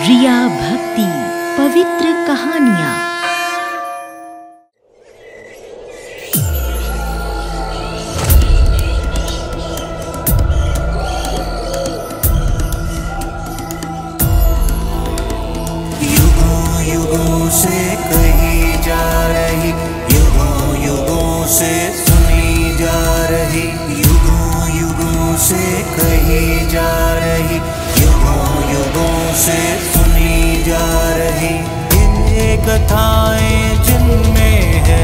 रिया भक्ति पवित्र कहानियाँ। युगों युगों से कही जा रही, युगों युगों से सुनी जा रही, युगों युगों से कही जा रही, युगों युगों से सुनी जा रही। ये कथाएं जिनमें है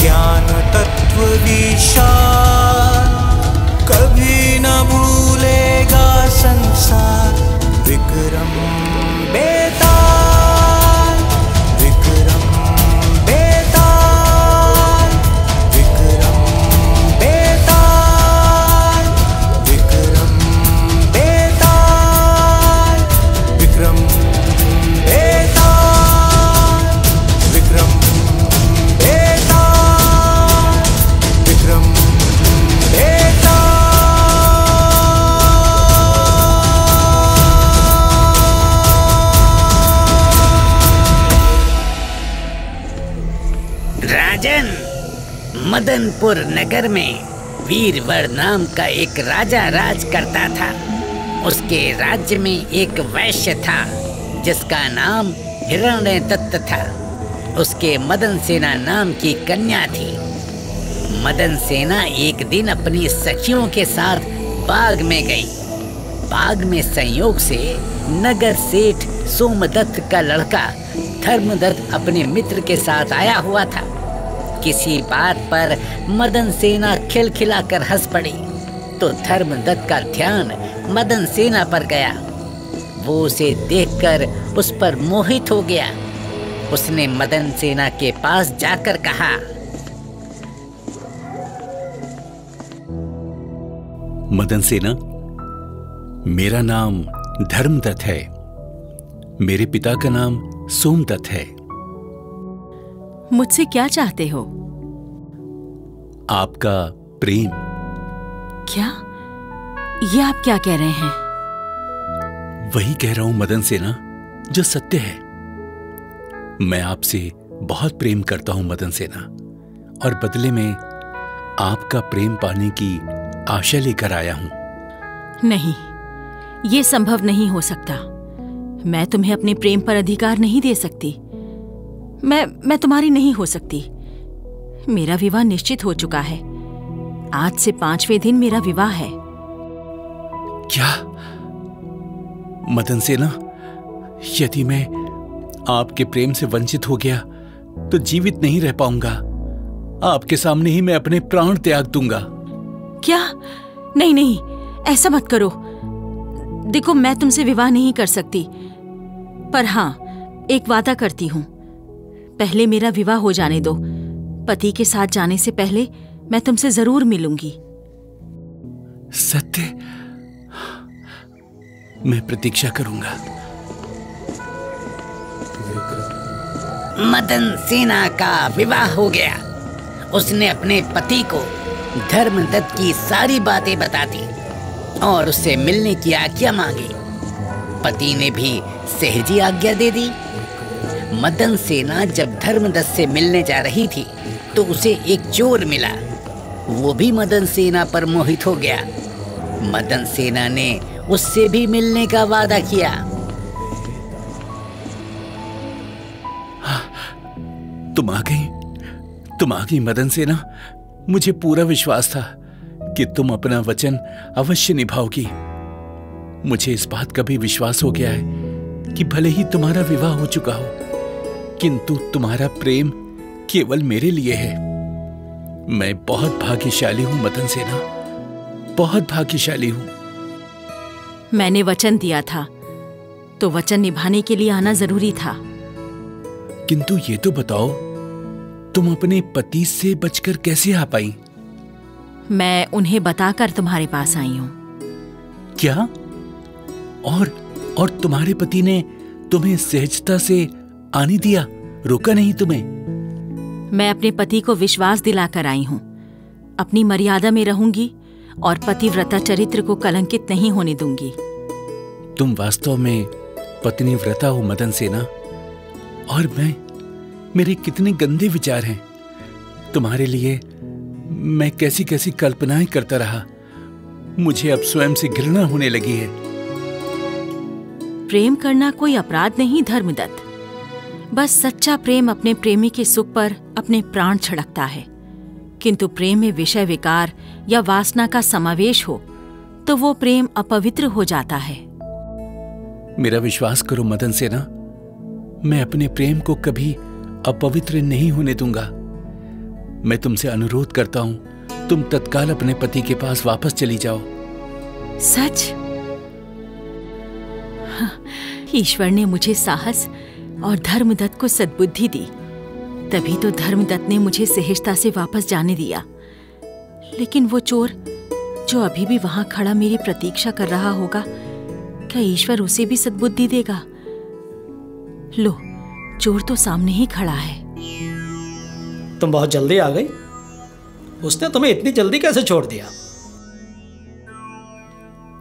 ज्ञान तत्व विशाल, कभी न भूलेगा संसार। विक्रम बेताल, विक्रम बेताल, विक्रम बेताल, विक्रम बेताल, विक्रम बेताल, विक्रम बेताल, विक्रम बेताल। राजन, मदनपुर नगर में वीरवर नाम का एक राजा राज करता था। उसके राज्य में एक वैश्य था जिसका नाम हिरण्यदत्त था। उसके मदन सेना नाम की कन्या थी। मदन सेना एक दिन अपनी सखियों के साथ बाग में गई। बाग में संयोग से नगर सेठ सोमदत्त का लड़का धर्मदत्त अपने मित्र के साथ आया हुआ था। किसी बात पर मदन सेना खिलखिलाकर हंस पड़ी तो धर्मदत्त का ध्यान मदन सेना पर गया। वो उसे देखकर उस पर मोहित हो गया। उसने मदन सेना के पास जाकर कहा, मदन सेना, मेरा नाम धर्मदत्त है। मेरे पिता का नाम सोमदत्त है। मुझसे क्या चाहते हो? आपका प्रेम। क्या? ये आप क्या कह रहे हैं? वही कह रहा हूं मदन सेना जो सत्य है। मैं आपसे बहुत प्रेम करता हूं मदन सेना, और बदले में आपका प्रेम पाने की आशा लेकर आया हूं। नहीं, ये संभव नहीं हो सकता। मैं तुम्हें अपने प्रेम पर अधिकार नहीं दे सकती। मैं तुम्हारी नहीं हो सकती। मेरा विवाह निश्चित हो चुका है। आज से 5वें दिन मेरा विवाह है। क्या? मदन सेना, यदि मैं आपके प्रेम से वंचित हो गया तो जीवित नहीं रह पाऊंगा। आपके सामने ही मैं अपने प्राण त्याग दूंगा। क्या? नहीं नहीं, ऐसा मत करो। देखो, मैं तुमसे विवाह नहीं कर सकती, पर हाँ, एक वादा करती हूँ। पहले मेरा विवाह हो जाने दो। पति के साथ जाने से पहले मैं तुमसे जरूर मिलूंगी। सत्य? मैं प्रतीक्षा करूंगा। मदन सेना का विवाह हो गया। उसने अपने पति को धर्मदत्त की सारी बातें बता दी और उससे मिलने की आज्ञा मांगी। पति ने भी सहजी आज्ञा दे दी। मदन सेना जब धर्मदत्त से मिलने जा रही थी तो उसे एक चोर मिला। वो भी मदन सेना पर मोहित हो गया। मदन सेना ने उससे भी मिलने का वादा किया। तुम आ गई मदन सेना। मुझे पूरा विश्वास था कि तुम अपना वचन अवश्य निभाओगी। मुझे इस बात का भी विश्वास हो गया है कि भले ही तुम्हारा विवाह हो चुका हो, किंतु तुम्हारा प्रेम केवल मेरे लिए है। मैं बहुत भाग्यशाली हूं मदन सेना, बहुत भाग्यशाली हूं। मैंने वचन दिया था तो वचन निभाने के लिए आना जरूरी था। किंतु ये तो बताओ, तुम अपने पति से बचकर कैसे आ पाई? मैं उन्हें बताकर तुम्हारे पास आई हूं। क्या? और तुम्हारे पति ने तुम्हें सहजता से आने दिया, रोका नहीं तुम्हें? मैं अपने पति को विश्वास दिलाकर आई हूं। अपनी मर्यादा में रहूंगी और पतिव्रता चरित्र को कलंकित नहीं होने दूंगी। तुम वास्तव में पत्नी व्रता हो मदन सेना, और मेरे कितने गंदे विचार हैं। तुम्हारे लिए मैं कैसी कैसी कल्पनाएं करता रहा। मुझे अब स्वयं से घृणा होने लगी है। प्रेम करना कोई अपराध नहीं धर्मदत्त। बस सच्चा प्रेम अपने प्रेमी के सुख पर अपने प्राण छिड़कता है। किंतु प्रेम में विषय विकार या वासना का समावेश हो तो वो प्रेम अपवित्र हो जाता है। मेरा विश्वास करो मदन सेना, मैं अपने प्रेम को कभी अपवित्र नहीं होने दूंगा। मैं तुमसे अनुरोध करता हूं, तुम तत्काल अपने पति के पास वापस चली जाओ। सच? हाँ, ईश्वर ने मुझे साहस और धर्मदत्त को सद्बुद्धि दी, तभी तो धर्मदत्त ने मुझे सहजता से वापस जाने दिया। लेकिन वो चोर जो अभी भी वहां खड़ा मेरी प्रतीक्षा कर रहा होगा, क्या ईश्वर उसे भी सद्बुद्धि देगा? लो, चोर तो सामने ही खड़ा है। तुम बहुत जल्दी आ गई। उसने तुम्हें इतनी जल्दी कैसे छोड़ दिया?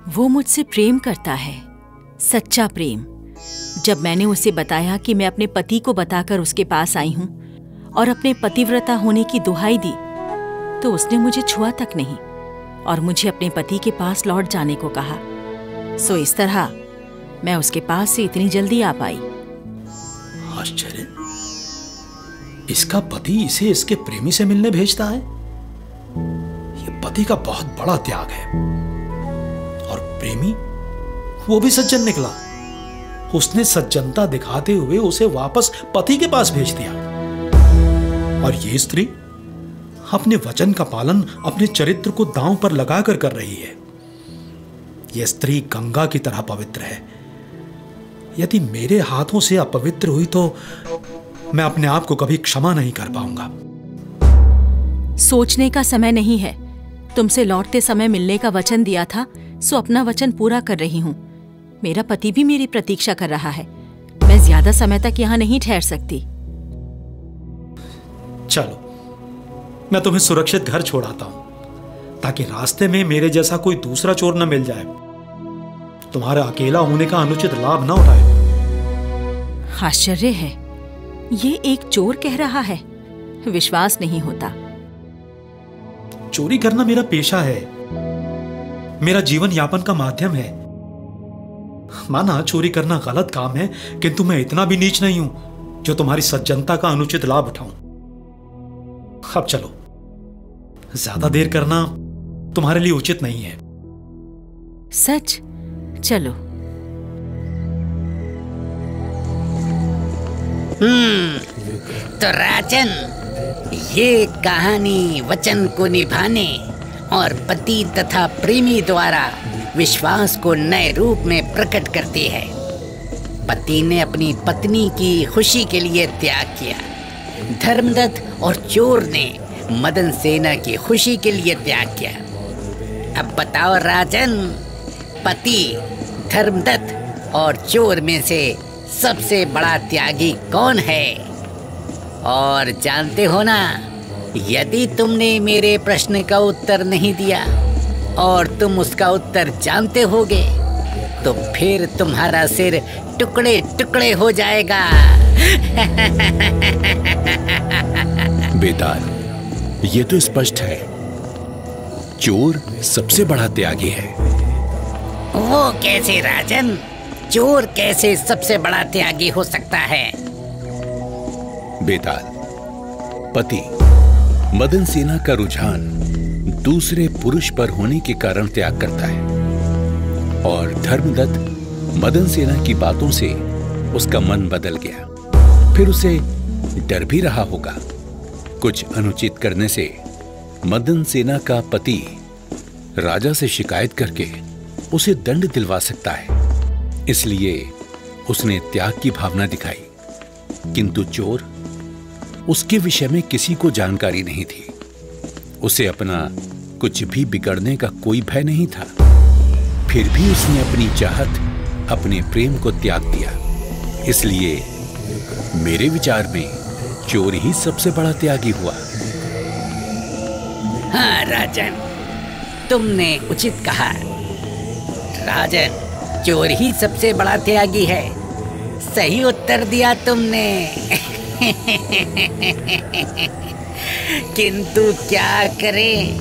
वो मुझसे प्रेम करता है, सच्चा प्रेम। जब मैंने उसे बताया कि मैं अपने पति को बताकर उसके पास आई हूं और अपने पतिव्रता होने की दुहाई दी, तो उसने मुझे छुआ तक नहीं और मुझे अपने पति के पास लौट जाने को कहा। सो इस तरह मैं उसके पास से इतनी जल्दी आ पाई। आश्चर्य, इसका पति इसे इसके प्रेमी से मिलने भेजता है। ये पति का बहुत बड़ा त्याग है। और प्रेमी, वो भी सज्जन निकला। उसने सज्जनता दिखाते हुए उसे वापस पति के पास भेज दिया। और ये स्त्री अपने वचन का पालन अपने चरित्र को दांव पर लगाकर कर रही है। यह स्त्री गंगा की तरह पवित्र है। यदि मेरे हाथों से अपवित्र हुई तो मैं अपने आप को कभी क्षमा नहीं कर पाऊंगा। सोचने का समय नहीं है। तुमसे लौटते समय मिलने का वचन दिया था, सो अपना वचन पूरा कर रही हूँ। मेरा पति भी मेरी प्रतीक्षा कर रहा है। मैं ज्यादा समय तक यहाँ नहीं ठहर सकती। चलो, मैं तुम्हें सुरक्षित घर छोड़ाता हूं, ताकि रास्ते में मेरे जैसा कोई दूसरा चोर न मिल जाए, तुम्हारा अकेला होने का अनुचित लाभ न उठाए। आश्चर्य है, ये एक चोर कह रहा है। विश्वास नहीं होता। चोरी करना मेरा पेशा है, मेरा जीवन यापन का माध्यम है। माना चोरी करना गलत काम है, किंतु मैं इतना भी नीच नहीं हूं जो तुम्हारी सज्जनता का अनुचित लाभ उठाऊं। अब चलो, ज्यादा देर करना तुम्हारे लिए उचित नहीं है। सच? चलो। तो राजन, ये कहानी वचन को निभाने और पति तथा प्रेमी द्वारा विश्वास को नए रूप में प्रकट करती है। पति ने अपनी पत्नी की खुशी के लिए त्याग किया। धर्मदत्त और चोर ने मदन सेना की खुशी के लिए त्याग किया। अब बताओ राजन, पति, धर्मदत्त और चोर में से सबसे बड़ा त्यागी कौन है? और जानते हो ना, यदि तुमने मेरे प्रश्न का उत्तर नहीं दिया और तुम उसका उत्तर जानते होगे तो फिर तुम्हारा सिर टुकड़े टुकड़े हो जाएगा। बेताल, ये तो स्पष्ट है, चोर सबसे बड़ा त्यागी है। वो कैसे राजन? चोर कैसे सबसे बड़ा त्यागी हो सकता है? बेताल, पति मदन सेना का रुझान दूसरे पुरुष पर होने के कारण त्याग करता है, और धर्मदत्त मदन सेना की बातों से उसका मन बदल गया। फिर उसे डर भी रहा होगा। कुछ अनुचित करने से मदन सेना का पति राजा से शिकायत करके उसे दंड दिलवा सकता है, इसलिए उसने त्याग की भावना दिखाई। किंतु चोर, उसके विषय में किसी को जानकारी नहीं थी। उसे अपना कुछ भी बिगड़ने का कोई भय नहीं था। फिर भी उसने अपनी चाहत, अपने प्रेम को त्याग दिया। इसलिए मेरे विचार में चोर ही सबसे बड़ा त्यागी हुआ। हाँ राजन, तुमने उचित कहा। राजन, चोर ही सबसे बड़ा त्यागी है। सही उत्तर दिया तुमने। किंतु क्या करें,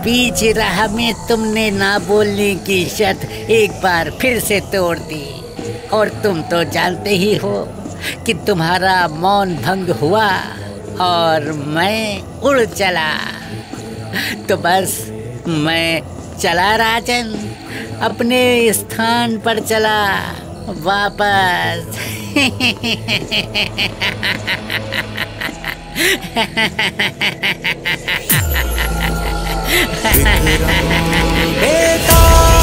बीच राह में तुमने ना बोलने की शर्त एक बार फिर से तोड़ दी। और तुम तो जानते ही हो कि तुम्हारा मौन भंग हुआ और मैं उड़ चला। तो बस मैं चला राजन, अपने स्थान पर चला वापस। बेटा